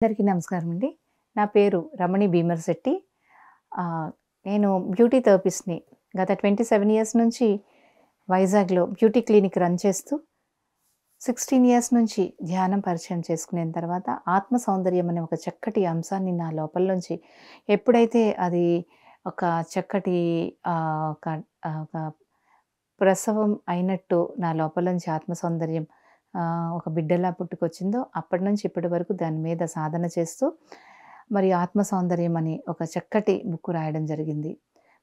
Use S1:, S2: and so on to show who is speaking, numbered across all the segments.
S1: అందరికీ నమస్కారం అండి. నా పేరు రమణి భీమర్శెట్టి. ఆహ్, నేను బ్యూటీ థెరపిస్ట్‌ని. గత 27 ఇయర్స్ నుంచి వైజాగ్‌లో బ్యూటీ క్లినిక్ రన్ చేస్తూ, 16 ఇయర్స్ నుంచి ధ్యానం పరిచయం చేసుకున్న తర్వాత ఆత్మ సౌందర్యం అనే ఒక చక్కటి అంశాన్ని నా లోపల నుంచి ఎప్పుడైతే అది ఒక చక్కటి ఒక ఒక ప్రసవం అయినట్టు నా లోపల నుంచి ఆత్మ సౌందర్యం ఒక బిడ్డలా పుట్టుకొచ్చిందో అప్పటి నుంచి ఇప్పటి వరకు దాని మీద సాధన చేస్తూ మరి ఆత్మ సౌందర్యం అని ఒక చక్కటి బుక్ రాయడం జరిగింది.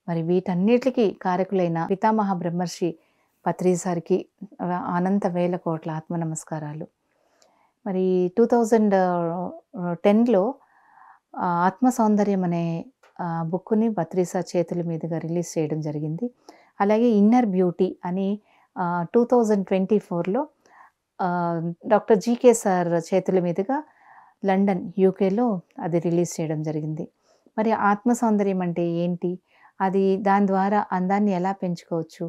S1: మరి వీటన్నిటికి కారకులైన పితామహ బ్రహ్మర్షి పత్రి సార్‌కి అనంత వేల కోట్ల ఆత్మ నమస్కారాలు. మరి 2010లో ఆత్మ సౌందర్యం అనే బుక్‌ని పత్రి సార్ చేతుల మీదుగా రిలీజ్ చేయడం జరిగింది. అలాగే ఇన్నర్ బ్యూటీ అని 2024లో డాక్టర్ జీకే సార్ చేతుల మీదుగా లండన్ యూకేలో అది రిలీజ్ చేయడం జరిగింది. మరి ఆత్మ సౌందర్యం అంటే ఏంటి? అది దాని ద్వారా అందాన్ని ఎలా పెంచుకోవచ్చు?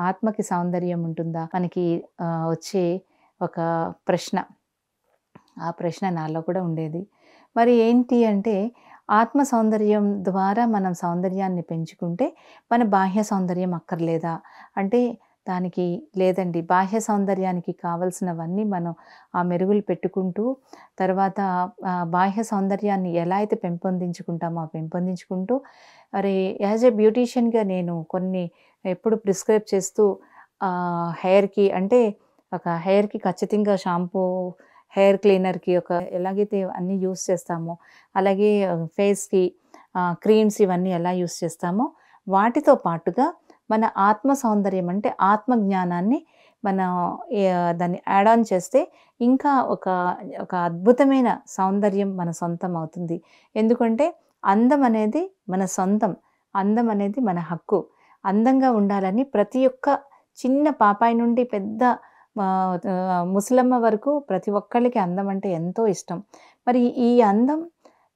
S1: ఆత్మకి సౌందర్యం ఉంటుందా? మనకి వచ్చే ఒక ప్రశ్న. ఆ ప్రశ్న నాలో కూడా ఉండేది. మరి ఏంటి అంటే ఆత్మ సౌందర్యం ద్వారా మనం సౌందర్యాన్ని పెంచుకుంటే మన బాహ్య సౌందర్యం అక్కర్లేదా? అంటే దానికి లేదండి. బాహ్య సౌందర్యానికి కావాల్సినవన్నీ మనం ఆ మెరుగులు పెట్టుకుంటూ తర్వాత బాహ్య సౌందర్యాన్ని ఎలా అయితే పెంపొందించుకుంటామో పెంపొందించుకుంటూ మరి యాజ్ ఎ బ్యూటీషియన్‌గా నేను కొన్ని ఎప్పుడు ప్రిస్క్రైబ్ చేస్తూ హెయిర్‌కి అంటే ఒక హెయిర్‌కి ఖచ్చితంగా షాంపూ, హెయిర్ క్లీనర్‌కి ఎలాగైతే అన్నీ యూజ్ చేస్తామో అలాగే ఫేస్‌కి క్రీమ్స్ ఇవన్నీ ఎలా యూజ్ చేస్తామో వాటితో పాటుగా మన ఆత్మ సౌందర్యం అంటే ఆత్మ జ్ఞానాన్ని మనం దాన్ని యాడ్ ఆన్ చేస్తే ఇంకా ఒక అద్భుతమైన సౌందర్యం మన సొంతం అవుతుంది. ఎందుకంటే అందం అనేది మన సొంతం. అందం అనేది మన హక్కు. అందంగా ఉండాలని ప్రతి ఒక్క చిన్న పాపాయి నుండి పెద్ద ముసలమ్మ వరకు ప్రతి ఒక్కళ్ళకి అందం అంటే ఎంతో ఇష్టం. మరి ఈ అందం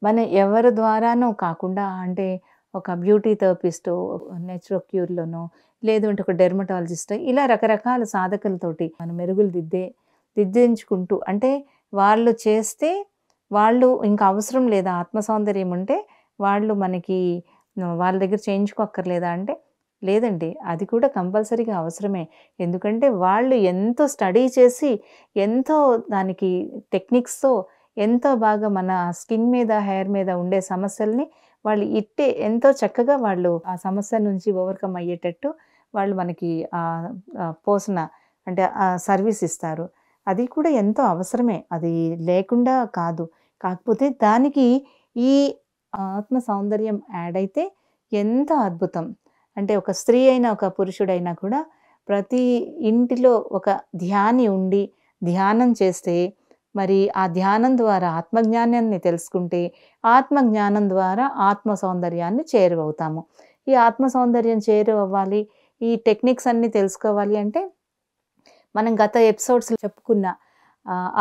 S1: మన ఎవరి ద్వారానో కాకుండా అంటే ఒక బ్యూటీ థెరపిస్టో, నేచురోక్యూర్‌లోనో లేదు అంటే ఒక డెర్మటాలజిస్టో ఇలా రకరకాల సాధకులతోటి మనం మెరుగులు దిద్దించుకుంటూ అంటే వాళ్ళు చేస్తే వాళ్ళు ఇంకా అవసరం లేదా ఆత్మ సౌందర్యం ఉంటే వాళ్ళు మనకి వాళ్ళ దగ్గర చేయించుకోక్కర్లేదా అంటే లేదండి. అది కూడా కంపల్సరీగా అవసరమే. ఎందుకంటే వాళ్ళు ఎంతో స్టడీ చేసి ఎంతో దానికి టెక్నిక్స్‌తో ఎంతో బాగా మన స్కిన్ మీద, హెయిర్ మీద ఉండే సమస్యల్ని వాళ్ళు ఎంతో చక్కగా వాళ్ళు ఆ సమస్య నుంచి ఓవర్‌కమ్ అయ్యేటట్టు వాళ్ళు మనకి పోషణ అంటే సర్వీస్ ఇస్తారు. అది కూడా ఎంతో అవసరమే. అది లేకుండా కాదు. కాకపోతే దానికి ఈ ఆత్మ సౌందర్యం యాడ్ అయితే ఎంతో అద్భుతం. అంటే ఒక స్త్రీ అయినా, ఒక పురుషుడైనా కూడా ప్రతి ఇంటిలో ఒక ధ్యాని ఉండి ధ్యానం చేస్తే మరి ఆ ధ్యానం ద్వారా ఆత్మజ్ఞానాన్ని తెలుసుకుంటే ఆత్మజ్ఞానం ద్వారా ఆత్మ సౌందర్యాన్ని చేరువవుతాము. ఈ ఆత్మ సౌందర్యం చేరువవ్వాలి, ఈ టెక్నిక్స్ అన్నీ తెలుసుకోవాలి అంటే మనం గత ఎపిసోడ్స్‌లో చెప్పుకున్న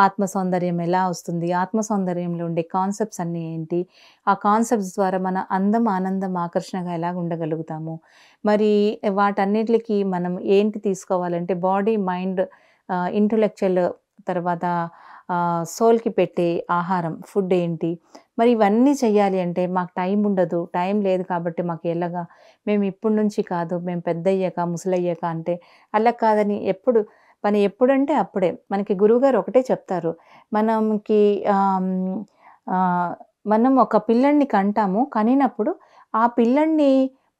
S1: ఆత్మ సౌందర్యం ఎలా వస్తుంది? ఆత్మ సౌందర్యంలో ఉండే కాన్సెప్ట్స్ అన్నీ ఏంటి? ఆ కాన్సెప్ట్స్ ద్వారా మన అందం, ఆనందం, ఆకర్షణగా ఎలా ఉండగలుగుతాము? మరి వాటన్నిటికి మనం ఏంటి తీసుకోవాలంటే బాడీ, మైండ్, ఇంటలెక్చువల్ తర్వాత సోల్‌కి పెట్టే ఆహారం, ఫుడ్ ఏంటి? మరి ఇవన్నీ చేయాలి అంటే మాకు టైం ఉండదు. టైం లేదు కాబట్టి మాకు ఎలాగా? మేము ఇప్పటి నుంచి కాదు, మేము పెద్దయ్యాక, ముసలయ్యాక అంటే అలా కాదని పని ఎప్పుడంటే అప్పుడే. మనకి గురువుగారు ఒకటే చెప్తారు. మనకి ఆహ్, ఆహ్, మనం ఒక పిల్లాడిని కంటాము. కనినప్పుడు ఆ పిల్లాడిని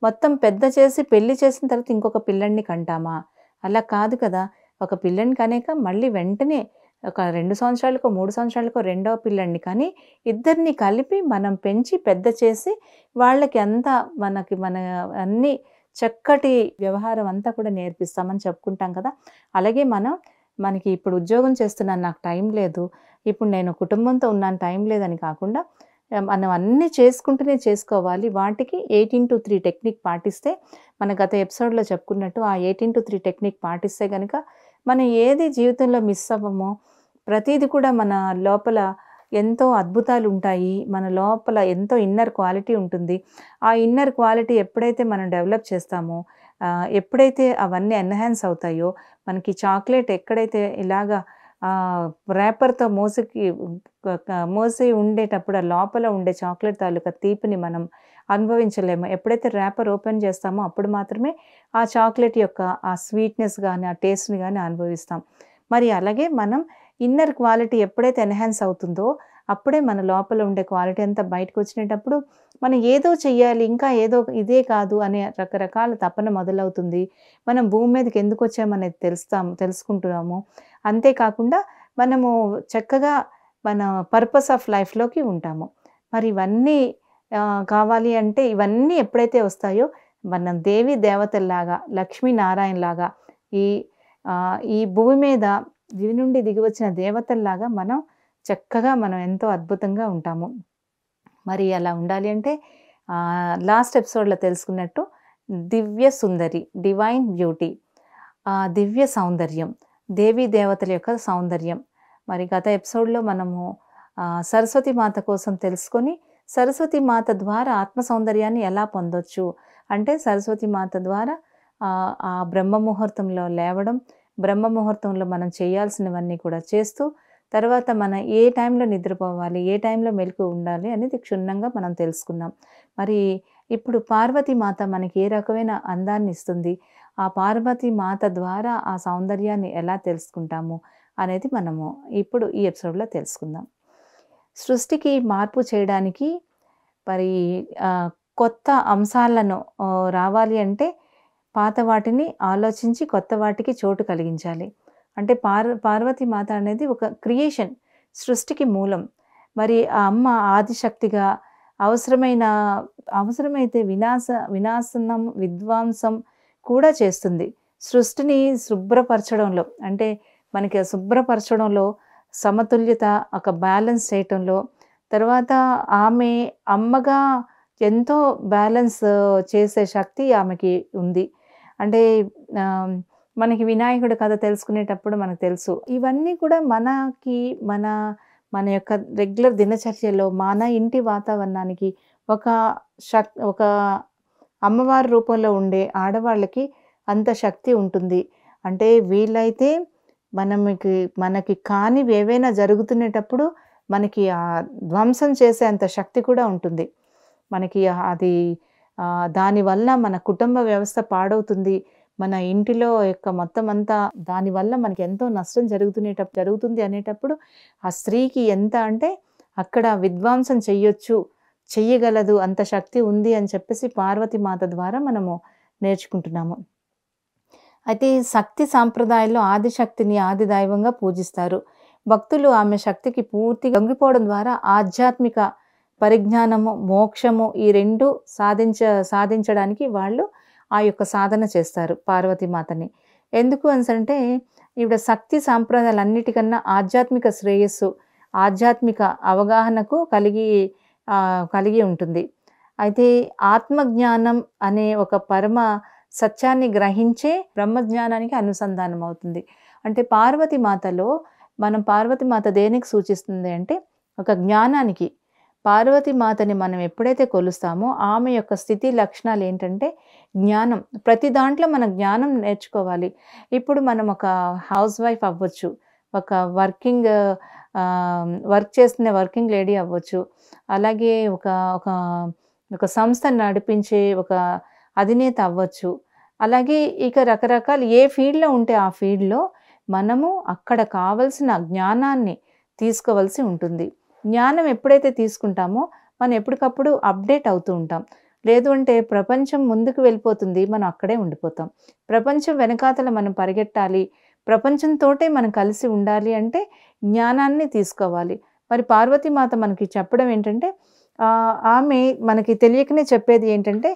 S1: మొత్తం పెద్ద చేసి పెళ్లి చేసిన తర్వాత ఇంకొక పిల్లాడిని కంటామా? అలా కాదు కదా! ఒక పిల్లాడిని కనేక మళ్ళీ వెంటనే ఒక 2 సంవత్సరాలకో, 3 సంవత్సరాలకో రెండో పిల్లాడిని కని ఇద్దరిని కలిపి మనం పెంచి పెద్ద చేసి వాళ్ళకి అంతా మన అన్నీ చక్కటి వ్యవహారం అంతా కూడా నేర్పిస్తామని చెప్పుకుంటాం కదా! అలాగే మనకి ఇప్పుడు ఉద్యోగం చేస్తున్నాను నాకు టైం లేదు. ఇప్పుడు నేను కుటుంబంతో ఉన్నాను టైం లేదని కాకుండా మనం అన్నీ చేసుకుంటూనే చేసుకోవాలి. వాటికి 18-3 టెక్నిక్ పాటిస్తే మన గత ఎపిసోడ్‌లో చెప్పుకున్నట్టు ఆ 18-3 టెక్నిక్ పాటిస్తే గనక మనం ఏది జీవితంలో మిస్ అవ్వమో ప్రతీది కూడా మన లోపల ఎంతో అద్భుతాలుంటాయి. మన లోపల ఎంతో ఇన్నర్ క్వాలిటీ ఉంటుంది. ఆ ఇన్నర్ క్వాలిటీ ఎప్పుడైతే మనం డెవలప్ చేస్తామో ఎప్పుడైతే అవన్నీ ఎన్హాన్స్ అవుతాయో మనకి చాక్లెట్ ఎక్కడైతే ఇలాగా ర్యాపర్‌తో మోసి ఉండేటప్పుడు ఆ లోపల ఉండే చాక్లెట్ తాలూకా తీపిని మనం అనుభవించలేము. ఎప్పుడైతే ర్యాపర్ ఓపెన్ చేస్తామో అప్పుడు మాత్రమే ఆ చాక్లెట్ యొక్క ఆ స్వీట్‌నెస్ గాని, ఆ టేస్ట్‌ని గాని అనుభవిస్తాం. మరి అలాగే మనం ఇన్నర్ క్వాలిటీ ఎప్పుడైతే ఎన్హాన్స్ అవుతుందో అప్పుడే మన లోపల ఉండే క్వాలిటీ అంతా బయటకొచ్చినేటప్పుడు మనం ఏదో చెయ్యాలి, ఇంకా ఏదో ఇదే కాదు అనే రకరకాల తపన మొదలవుతుంది. మనం భూమి మీదకి ఎందుకొచ్చామనేది తెలుసుకుంటున్నాము. అంతేకాకుండా మనము చక్కగా మన పర్పస్ ఆఫ్ లైఫ్‌లోకి ఉంటాము. మరి ఇవన్నీ కావాలి అంటే ఇవన్నీ ఎప్పుడైతే వస్తాయో మనం దేవీ దేవతల్లాగా, లక్ష్మీనారాయణలాగా ఈ ఈ భూమి మీద దివి నుండి దిగివచ్చిన దేవతల్లాగా చక్కగా మనం ఎంతో అద్భుతంగా ఉంటాము. మరి అలా ఉండాలి అంటే లాస్ట్ ఎపిసోడ్‌లో తెలుసుకున్నట్టు దివ్య సుందరి, డివైన్ బ్యూటీ, దివ్య సౌందర్యం, దేవీ దేవతల యొక్క సౌందర్యం. మరి గత ఎపిసోడ్‌లో మనము సరస్వతి మాత కోసం తెలుసుకొని, సరస్వతి మాత ద్వారా ఆత్మ సౌందర్యాన్ని ఎలా పొందొచ్చు అంటే, సరస్వతి మాత ద్వారా ఆ బ్రహ్మ ముహూర్తంలో లేవడం, బ్రహ్మ ముహూర్తంలో మనం చేయాల్సినవన్నీ కూడా చేస్తూ, తర్వాత మనం ఏ టైంలో నిద్రపోవాలి, ఏ టైంలో మెలుకువ ఉండాలి అనేది క్షుణ్ణంగా మనం తెలుసుకున్నాం. మరి ఇప్పుడు పార్వతీ మాత మనకి ఏ రకమైన అందాన్ని ఇస్తుంది, ఆ పార్వతీ మాత ద్వారా ఆ సౌందర్యాన్ని ఎలా తెలుసుకుంటాము అనేది మనము ఇప్పుడు ఈ ఎపిసోడ్‌లో తెలుసుకుందాం. సృష్టికి మార్పు చేయడానికి మరి కొత్త అంశాలను రావాలి అంటే పాత వాటిని ఆలోచించి కొత్త వాటికి చోటు కలిగించాలి. అంటే పార్వతీ మాత అనేది ఒక క్రియేషన్, సృష్టికి మూలం. మరి ఆ అమ్మ ఆదిశక్తిగా అవసరమైతే వినాశనం, విధ్వంసం కూడా చేస్తుంది. సృష్టిని శుభ్రపరచడంలో అంటే మనకి శుభ్రపరచడంలో, సమతుల్యత ఒక బ్యాలెన్స్ చేయటంలో, తర్వాత ఆమె అమ్మగా ఎంతో బ్యాలెన్స్ చేసే శక్తి ఆమెకి ఉంది. అంటే మనకి వినాయకుడి కథ తెలుసుకునేటప్పుడు మనకు తెలుసు. ఇవన్నీ కూడా మన మన యొక్క రెగ్యులర్ దినచర్యలో మన ఇంటి వాతావరణానికి ఒక అమ్మవారి రూపంలో ఉండే ఆడవాళ్ళకి అంత శక్తి ఉంటుంది. అంటే వీళ్ళైతే మనకి కానివి ఏవైనా జరుగుతునేటప్పుడు మనకి ధ్వంసం చేసే అంత శక్తి కూడా ఉంటుంది. మనకి అది దానివల్ల మన కుటుంబ వ్యవస్థ పాడవుతుంది. మన ఇంటిలో యొక్క మొత్తం అంతా దానివల్ల మనకి ఎంతో నష్టం జరుగుతుంది అనేటప్పుడు ఆ స్త్రీకి ఎంత అంటే అక్కడ విధ్వంసం చెయ్యగలదు, అంత శక్తి ఉంది అని చెప్పేసి పార్వతీ మాత ద్వారా మనము నేర్చుకుంటున్నాము. అయితే శక్తి సాంప్రదాయాల్లో ఆదిశక్తిని ఆది దైవంగా పూజిస్తారు. భక్తులు ఆమె శక్తికి పూర్తిగా లొంగిపోవడం ద్వారా ఆధ్యాత్మిక పరిజ్ఞానము, మోక్షము ఈ 2 సాధించడానికి వాళ్ళు ఆ యొక్క సాధన చేస్తారు పార్వతీ మాతని. ఎందుకు అనేసంటే ఈవిడ శక్తి సాంప్రదాయాలన్నిటికన్నా ఆధ్యాత్మిక శ్రేయస్సు, ఆధ్యాత్మిక అవగాహనకు కలిగి ఉంటుంది. అయితే ఆత్మజ్ఞానం అనే ఒక పరమ సత్యాన్ని గ్రహించే బ్రహ్మజ్ఞానానికి అనుసంధానం అవుతుంది. అంటే పార్వతీ మాతలో పార్వతీ మాత దేనికి సూచిస్తుంది అంటే ఒక జ్ఞానానికి. పార్వతీ మాతని మనం ఎప్పుడైతే కొలుస్తామో ఆమె యొక్క స్థితి లక్షణాలు ఏంటంటే జ్ఞానం. ప్రతి దాంట్లో మనం జ్ఞానం నేర్చుకోవాలి. ఇప్పుడు మనం ఒక హౌస్ వైఫ్ అవ్వచ్చు, ఒక వర్క్ చేస్తున్న వర్కింగ్ లేడీ అవ్వచ్చు, అలాగే ఒక సంస్థను నడిపించే ఒక అధినేత అవ్వచ్చు. అలాగే ఇక రకరకాల ఏ ఫీల్డ్‌లో ఉంటే ఆ ఫీల్డ్‌లో మనము అక్కడ కావాల్సిన జ్ఞానాన్ని తీసుకోవాల్సి ఉంటుంది. జ్ఞానం ఎప్పుడైతే తీసుకుంటామో మనం ఎప్పటికప్పుడు అప్డేట్ అవుతూ ఉంటాం. లేదు అంటే ప్రపంచం ముందుకు వెళ్ళిపోతుంది, మనం అక్కడే ఉండిపోతాం. ప్రపంచం వెనకాతల మనం పరిగెట్టాలి, ప్రపంచంతోటే మనం కలిసి ఉండాలి అంటే జ్ఞానాన్ని తీసుకోవాలి. మరి పార్వతీ మాత మనకి చెప్పడం ఏంటంటే ఆమె మనకి తెలియకనే చెప్పేది ఏంటంటే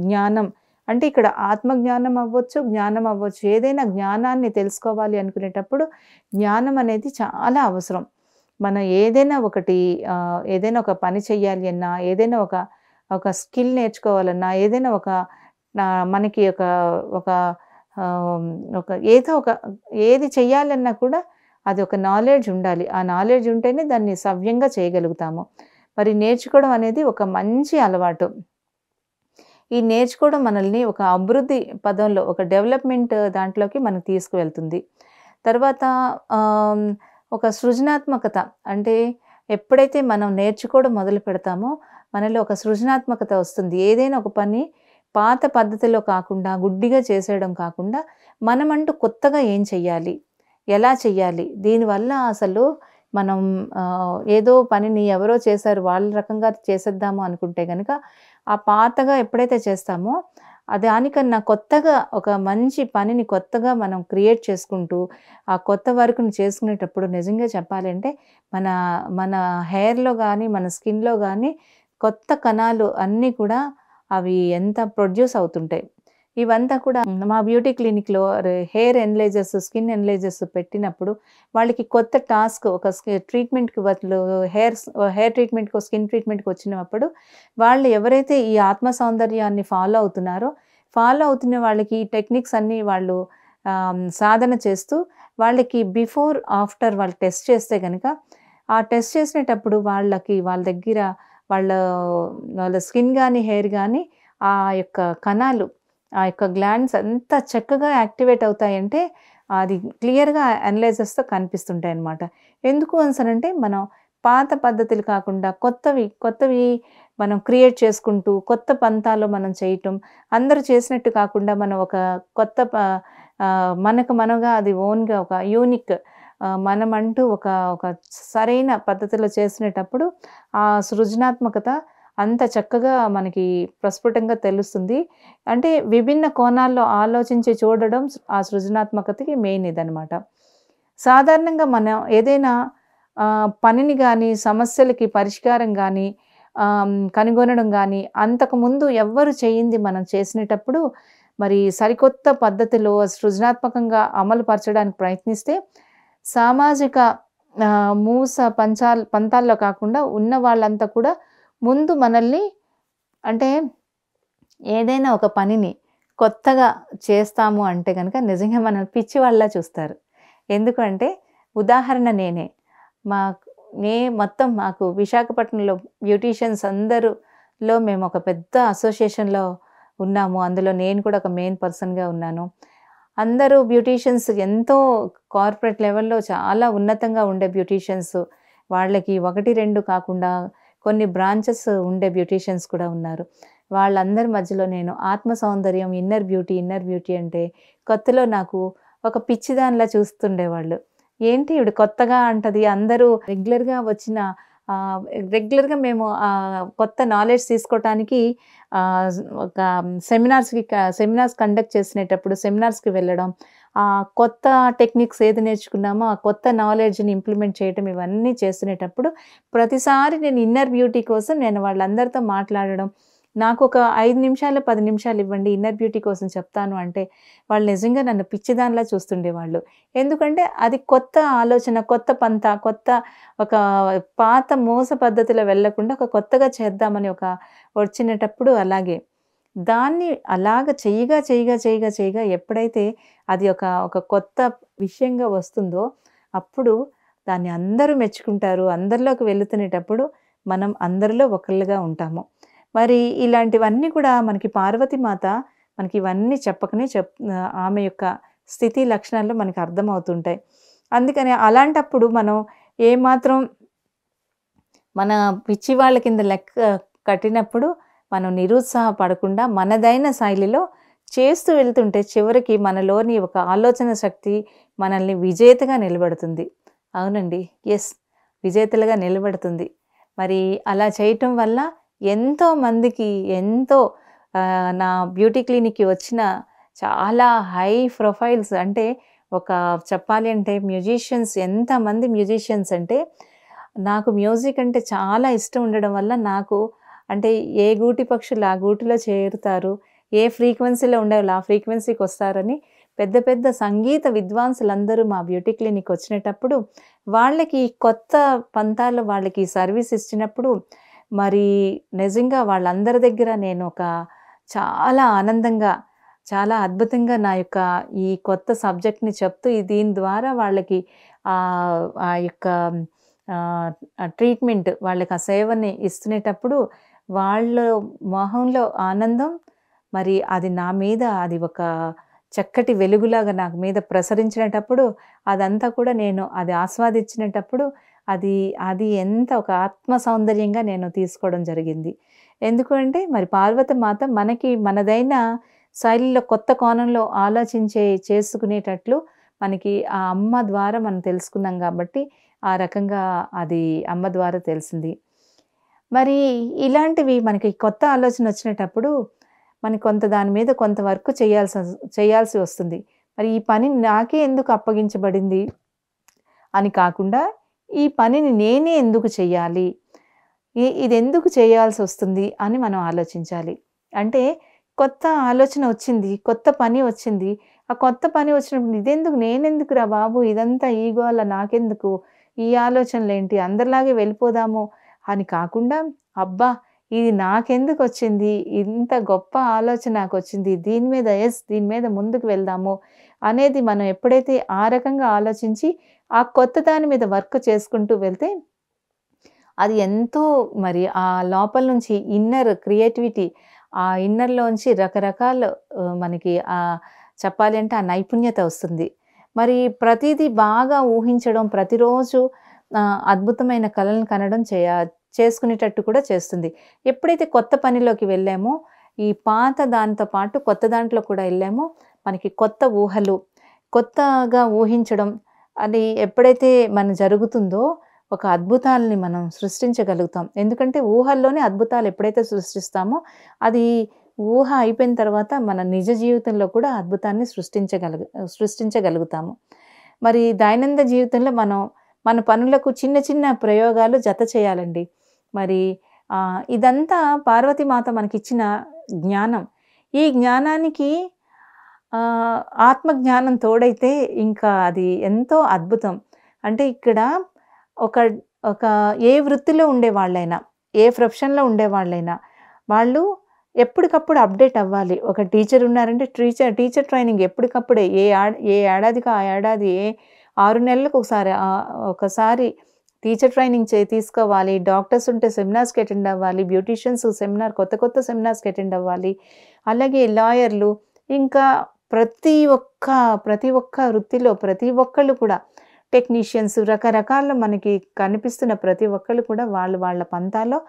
S1: జ్ఞానం అంటే ఇక్కడ ఆత్మజ్ఞానం అవ్వచ్చు, జ్ఞానం అవ్వచ్చు. ఏదైనా జ్ఞానాన్ని తెలుసుకోవాలి అనుకునేటప్పుడు జ్ఞానం అనేది చాలా అవసరం. మనం ఏదైనా ఒక పని చెయ్యాలి అన్నా, ఏదైనా ఒక స్కిల్ నేర్చుకోవాలన్నా, ఏదైనా మనకి ఏది చెయ్యాలన్నా కూడా అది ఒక నాలెడ్జ్ ఉండాలి. ఆ నాలెడ్జ్ ఉంటేనే దాన్ని సవ్యంగా చేయగలుగుతాము. మరి నేర్చుకోవడం అనేది ఒక మంచి అలవాటు. ఈ నేర్చుకోవడం మనల్ని ఒక అభివృద్ధి పదంలో, ఒక డెవలప్‌మెంట్ దాంట్లోకి మనకు తీసుకువెళ్తుంది. తర్వాత ఒక సృజనాత్మకత అంటే ఎప్పుడైతే మనం నేర్చుకోవడం మొదలు పెడతామో మనలో ఒక సృజనాత్మకత వస్తుంది. ఏదైనా ఒక పని పాత పద్ధతిలో కాకుండా, గుడ్డిగా చేసేయడం కాకుండా, మనమంటూ కొత్తగా ఏం చెయ్యాలి? ఎలా చెయ్యాలి? దీనివల్ల అసలు మనం ఏదో పనిని ఎవరో చేశారు వాళ్ళ రకంగా చేసేద్దాము అనుకుంటే గనక, ఆ పాతగా ఎప్పుడైతే చేస్తామో దానికన్నా కొత్తగా ఒక మంచి పనిని కొత్తగా మనం క్రియేట్ చేసుకుంటూ, ఆ కొత్త వర్క్‌ని చేసుకునేటప్పుడు నిజంగా చెప్పాలంటే మన మన హెయిర్‌లో గానీ, మన స్కిన్‌లో గానీ కొత్త కణాలు అన్నీ కూడా అవి ఎంత ప్రొడ్యూస్ అవుతుంటాయి. ఇవంతా కూడా మా బ్యూటీ క్లినిక్‌లో హెయిర్ ఎనలైజర్స్, స్కిన్ ఎనలైజర్స్ పెట్టినప్పుడు వాళ్ళకి కొత్త టాస్క్ ఒక ట్రీట్మెంట్‌కి వాళ్ళు హెయిర్ ట్రీట్మెంట్‌కో, స్కిన్ ట్రీట్మెంట్‌కి వచ్చినప్పుడు వాళ్ళు ఎవరైతే ఈ ఆత్మ సౌందర్యాన్ని ఫాలో అవుతున్న వాళ్ళకి ఈ టెక్నిక్స్ అన్నీ వాళ్ళు సాధన చేస్తూ వాళ్ళకి బిఫోర్, ఆఫ్టర్ వాళ్ళు టెస్ట్ చేస్తే గనక, ఆ టెస్ట్ చేసేటప్పుడు వాళ్ళ దగ్గర వాళ్ళ వాళ్ళ స్కిన్ గానీ, హెయిర్ గానీ ఆ యొక్క కణాలు, ఆ యొక్క గ్లాండ్స్ ఎంత చక్కగా యాక్టివేట్ అవుతాయంటే, అది క్లియర్‌గా అనలైజర్స్‌తో కనిపిస్తుంటాయన్నమాట. ఎందుకు అనేసనంటే, మనం పాత పద్ధతులు కాకుండా కొత్తవి మనం క్రియేట్ చేసుకుంటూ, కొత్త పంతాలో మనం చేయటం, అందరూ చేసినట్టు కాకుండా మనం ఒక కొత్త మనకు మనగా అది ఓన్‌గా ఒక యూనిక్ మనమంటూ ఒక సరైన పద్ధతిలో చేసినేటప్పుడు, ఆ సృజనాత్మకత అంత చక్కగా మనకి ప్రస్ఫుటంగా తెలుస్తుంది. అంటే విభిన్న కోణాల్లో ఆలోచించి చూడడం ఆ సృజనాత్మకతకి మెయిన్ ఇదనమాట. సాధారణంగా మనం ఏదైనా పనిని గానీ, సమస్యలకి పరిష్కారం గానీ కనుగొనడం గానీ, అంతకుముందు ఎవ్వరు చేయంది మనం చేసినేటప్పుడు మరి సరికొత్త పద్ధతిలో సృజనాత్మకంగా అమలు పరచడానికి ప్రయత్నిస్తే సామాజిక పంతాల్లో కాకుండా ఉన్న వాళ్ళంతా కూడా ముందు మనల్ని అంటే ఏదైనా ఒక పనిని కొత్తగా చేస్తాము అంటే గనక నిజంగా మనల్ని పిచ్చివాళ్ళలా చూస్తారు. ఎందుకంటే ఉదాహరణ నేనే. మొత్తం మాకు విశాఖపట్నంలో బ్యూటీషియన్స్ అందరూలో మేము ఒక పెద్ద అసోసియేషన్‌లో ఉన్నాము. అందులో నేను కూడా ఒక మెయిన్ పర్సన్‌గా ఉన్నాను. అందరూ బ్యూటీషియన్స్ ఎంతో కార్పొరేట్ లెవెల్‌లో చాలా ఉన్నతంగా ఉండే బ్యూటీషియన్స్. వాళ్ళకి 1, 2 కాకుండా కొన్ని బ్రాంచెస్ ఉండే బ్యూటీషియన్స్ కూడా ఉన్నారు. వాళ్ళందరి మధ్యలో నేను ఆత్మ సౌందర్యం, ఇన్నర్ బ్యూటీ అంటే కొత్తలో నాకు ఒక పిచ్చిదానిలా చూస్తుండేవాళ్ళు. ఏంటి ఈవిడ కొత్తగా అంటది. అందరూ రెగ్యులర్‌గా మేము కొత్త నాలెడ్జ్ తీసుకోవటానికి ఒక సెమినార్స్ కండక్ట్ చేసినేటప్పుడు సెమినార్స్‌కి వెళ్ళడం, కొత్త టెక్నిక్స్ ఏది నేర్చుకున్నామో ఆ కొత్త నాలెడ్జ్‌ని ఇంప్లిమెంట్ చేయటం ఇవన్నీ చేస్తునేటప్పుడు ప్రతిసారి నేను ఇన్నర్ బ్యూటీ కోసం నేను వాళ్ళందరితో మాట్లాడడం, నాకొక 5 నిమిషాలు, 10 నిమిషాలు ఇవ్వండి ఇన్నర్ బ్యూటీ కోసం చెప్తాను అంటే, వాళ్ళు నిజంగా నన్ను పిచ్చిదానిలా చూస్తుండేవాళ్ళు. ఎందుకంటే అది కొత్త ఆలోచన, కొత్త పంతా, ఒక పాత మోస పద్ధతిలో వెళ్ళకుండా ఒక కొత్తగా చేద్దామని వచ్చినేటప్పుడు అలాగే. దాన్ని అలాగ చెయ్యగా ఎప్పుడైతే అది ఒక కొత్త విషయంగా వస్తుందో, అప్పుడు దాన్ని అందరూ మెచ్చుకుంటారు. అందరిలోకి వెళుతునేటప్పుడు మనం అందరిలో ఒకళ్ళుగా ఉంటాము. మరి ఇలాంటివన్నీ కూడా మనకి పార్వతీమాత మనకి ఇవన్నీ చెప్పకనే ఆమె యొక్క స్థితి లక్షణాల్లో మనకు అర్థమవుతుంటాయి. అందుకని అలాంటప్పుడు మనం ఏమాత్రం మన పిచ్చి వాళ్ళ కింద లెక్క కట్టినప్పుడు మనం నిరుత్సాహపడకుండా మనదైన శైలిలో చేస్తూ వెళ్తుంటే చివరికి మనలోని ఒక ఆలోచన శక్తి మనల్ని విజేతగా నిలబెడుతుంది. అవునండి. యెస్. విజేతలుగా నిలబెడుతుంది. మరి అలా చేయటం వల్ల ఎంతోమందికి నా బ్యూటీ క్లినిక్‌కి వచ్చిన చాలా హై ప్రొఫైల్స్ అంటే చెప్పాలి అంటే ఎంతమంది మ్యూజిషియన్స్ అంటే నాకు మ్యూజిక్ అంటే చాలా ఇష్టం ఉండడం వల్ల నాకు అంటే ఏ గూటి పక్షులు ఆ గూటిలో చేరుతారు, ఏ ఫ్రీక్వెన్సీలో ఉండేవాళ్ళు ఆ ఫ్రీక్వెన్సీకి వస్తారని పెద్ద పెద్ద సంగీత విద్వాంసులందరూ మా బ్యూటీ క్లినిక్ వచ్చినేటప్పుడు వాళ్ళకి కొత్త పంతాల్లో వాళ్ళకి సర్వీస్ ఇచ్చినప్పుడు మరి నిజంగా వాళ్ళందరి దగ్గర నేను చాలా ఆనందంగా, చాలా అద్భుతంగా నా యొక్క ఈ కొత్త సబ్జెక్ట్‌ని చెప్తూ దీని ద్వారా వాళ్ళకి ఆ యొక్క ట్రీట్మెంట్ వాళ్ళకి ఆ సేవని ఇస్తునేటప్పుడు వాళ్ళ మొహంలో ఆనందం మరి అది నా మీద అది చక్కటి వెలుగులాగా నాకు మీద ప్రసరించినటప్పుడు అదంతా కూడా నేను అది ఆస్వాదించినటప్పుడు అది అది ఎంత ఒక ఆత్మ సౌందర్యంగా నేను తీసుకోవడం జరిగింది. ఎందుకు అంటే మరి పార్వతి మాత మనకి మనదైన శైలిలో కొత్త కోణంలో చేసుకునేటట్లు మనకి ఆ అమ్మ ద్వారా మనం తెలుసుకున్నాం కాబట్టి ఆ రకంగా అది అమ్మ ద్వారా తెలిసింది. మరి ఇలాంటివి మనకి కొత్త ఆలోచన వచ్చినటప్పుడు మనకి కొంత దాని మీద కొంత వర్క్ చేయాల్సి వస్తుంది. మరి ఈ పని నాకే ఎందుకు అప్పగించబడింది అని కాకుండా ఈ పనిని నేనే ఎందుకు చెయ్యాలి? ఇదెందుకు చేయాల్సొస్తుంది అని మనం ఆలోచించాలి. అంటే కొత్త ఆలోచన వచ్చింది. కొత్త పని వచ్చింది. ఆ కొత్త పని వచ్చినప్పుడు నేనెందుకురా బాబు ఇదంతా ఈ గోల నాకెందుకు? ఈ ఆలోచనలేంటి? అందరిలాగే వెళ్ళిపోదాము అని కాకుండా, అబ్బా! ఇది నాకెందుకొచ్చింది? ఇంత గొప్ప ఆలోచన నాకొచ్చింది. దీని మీద ముందుకు వెళ్దాము అనేది మనం ఎప్పుడైతే ఆ రకంగా ఆలోచించి, ఆ కొత్త దాని మీద వర్క్ చేసుకుంటూ వెళ్తే అది ఎంతో మరి ఆ లోపల నుంచి ఇన్నర్ క్రియేటివిటీ ఆ ఇన్నర్‌లోంచి రకరకాల మనకి చెప్పాలి అంటే ఆ నైపుణ్యత వస్తుంది. మరి ప్రతీదీ బాగా ఊహించడం ప్రతిరోజు అద్భుతమైన కలలను కనడం చేసుకునేటట్టు కూడా చేస్తుంది. ఎప్పుడైతే కొత్త పనిలోకి వెళ్ళామో, ఈ పాత దానితో పాటు కొత్త దాంట్లో కూడా ఎళ్ళామో, మనకి కొత్త ఊహలు, కొత్తగా ఊహించడం అది ఎప్పుడైతే జరుగుతుందో ఒక అద్భుతాలని మనం సృష్టించగలుగుతాం. ఎందుకంటే ఊహల్లోనే అద్భుతాలు ఎప్పుడైతే సృష్టిస్తామో అది ఊహ అయిపోయిన తర్వాత మన నిజ జీవితంలో కూడా అద్భుతాన్ని సృష్టించగలుగుతాము. మరి దైనందిన జీవితంలో మన పనులకు చిన్న చిన్న ప్రయోగాలు జత చేయాలండి. మరి ఇదంతా పార్వతీమాత మనకిచ్చిన జ్ఞానం. ఈ జ్ఞానానికి ఆత్మ జ్ఞానం తోడైతే ఇంకా అది ఎంతో అద్భుతం. అంటే ఇక్కడ ఒక ఒక ఏ వృత్తిలో ఉండేవాళ్ళైనా, ఏ ప్రొఫెషన్‌లో ఉండేవాళ్ళైనా, వాళ్ళు ఎప్పటికప్పుడు అప్‌డేట్ అవ్వాలి. ఒక టీచర్ ఉన్నారంటే టీచర్ ట్రైనింగ్ ఎప్పటికప్పుడే ఏ ఏడాదికి ఆ ఏడాది 6 నెలలకు ఒకసారి టీచర్ ట్రైనింగ్ తీసుకోవాలి. డాక్టర్స్ ఉంటే సెమినార్స్‌కి అటెండ్ అవ్వాలి. బ్యూటీషియన్స్ కొత్త కొత్త సెమినార్స్‌కి అటెండ్ అవ్వాలి. అలాగే లాయర్లు ఇంకా ప్రతి ఒక్క వృత్తిలో ప్రతి ఒక్కళ్ళు కూడా టెక్నీషియన్స్ రకరకాల మనకి కనిపిస్తున్న ప్రతి ఒక్కళ్ళు కూడా వాళ్ళ పంతాలో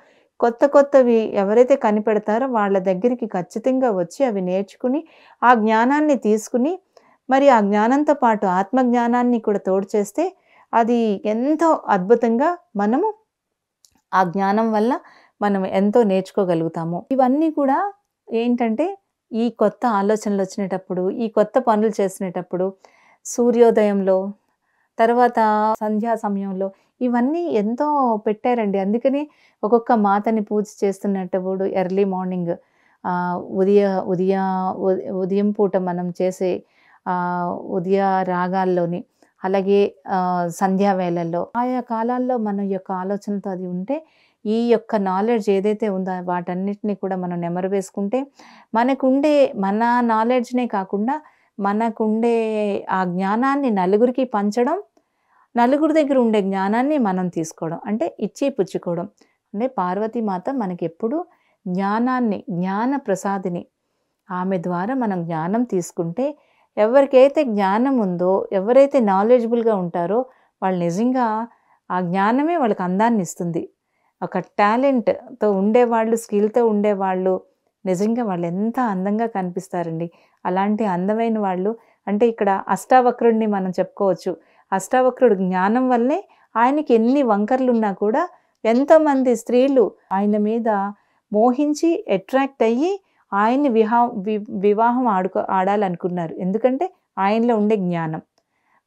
S1: కొత్తవి ఎవరైతే కనిపెడతారో వాళ్ళ దగ్గరికి ఖచ్చితంగా వచ్చి అవి నేర్చుకుని, ఆ జ్ఞానాన్ని తీసుకుని, మరి ఆ జ్ఞానంతో పాటు ఆత్మ జ్ఞానాన్ని కూడా తోడు చేస్తే అది ఎంతో అద్భుతంగా మనము ఆ జ్ఞానం వల్ల మనం ఎంతో నేర్చుకోగలుగుతాము. ఇవన్నీ కూడా ఏంటంటే ఈ కొత్త ఆలోచనలొచ్చినేటప్పుడు, ఈ కొత్త పనులు చేసినేటప్పుడు, సూర్యోదయంలో, తర్వాత సంధ్యా సమయంలో ఇవన్నీ ఎంతో పెట్టారండి. అందుకని ఒక్కొక్క మాతని పూజ చేస్తున్నప్పుడు ఎర్లీ మార్నింగ్ ఉదయ ఉదయ ఉదయం పూట మనం చేసే ఉదయ రాగాల్లోని, అలాగే సంధ్యా వేళల్లో ఆయా కాలాల్లో మన యొక్క ఆలోచనతో అది ఉంటే, ఈ యొక్క నాలెడ్జ్ ఏదైతే ఉందో వాటన్నిటిని కూడా మనం నెమరు వేసుకుంటే, మన నాలెడ్జ్‌నే కాకుండా మనకుండే ఆ జ్ఞానాన్ని నలుగురికి పంచడం, నలుగురి దగ్గర ఉండే జ్ఞానాన్ని మనం తీసుకోవడం. అంటే ఇచ్చి పుచ్చుకోవడం. అంటే పార్వతీమాత మనకెప్పుడు జ్ఞాన ప్రసాదిని. ఆమె ద్వారా మనం జ్ఞానం తీసుకుంటే ఎవరికైతే జ్ఞానం ఉందో, ఎవరైతే నాలెడ్జబుల్‌గా ఉంటారో వాళ్ళు నిజంగా ఆ జ్ఞానమే వాళ్ళకి అందాన్ని ఇస్తుంది. ఒక టాలెంట్‌తో ఉండేవాళ్ళు, స్కిల్‌తో ఉండేవాళ్ళు నిజంగా వాళ్ళు ఎంత అందంగా కనిపిస్తారండి. అలాంటి అందమైన వాళ్ళు అంటే ఇక్కడ అష్టావక్రుడిని మనం చెప్పుకోవచ్చు. అష్టావక్రుడు జ్ఞానం వల్లే ఆయనకి ఎన్ని వంకర్లున్నా కూడా ఎంతోమంది స్త్రీలు ఆయన మీద మోహించి అట్రాక్ట్ అయ్యి ఆయన్ని వివాహం ఆడాలనుకున్నారు. ఎందుకంటే ఆయనలో ఉండే జ్ఞానం.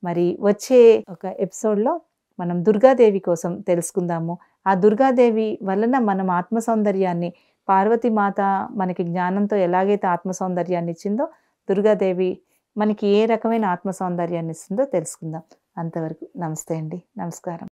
S1: మరి వచ్చే ఒక ఎపిసోడ్‌లో మనం దుర్గాదేవి కోసం తెలుసుకుందాము. ఆ దుర్గాదేవి వలన మనం ఆత్మ సౌందర్యాన్ని పార్వతీమాత మనకి జ్ఞానంతో ఎలాగైతే ఆత్మ సౌందర్యాన్ని ఇచ్చిందో, దుర్గాదేవి మనకి ఏ రకమైన ఆత్మ సౌందర్యాన్ని ఇస్తుందో తెలుసుకుందాం. అంతవరకు నమస్తే అండి. నమస్కారం.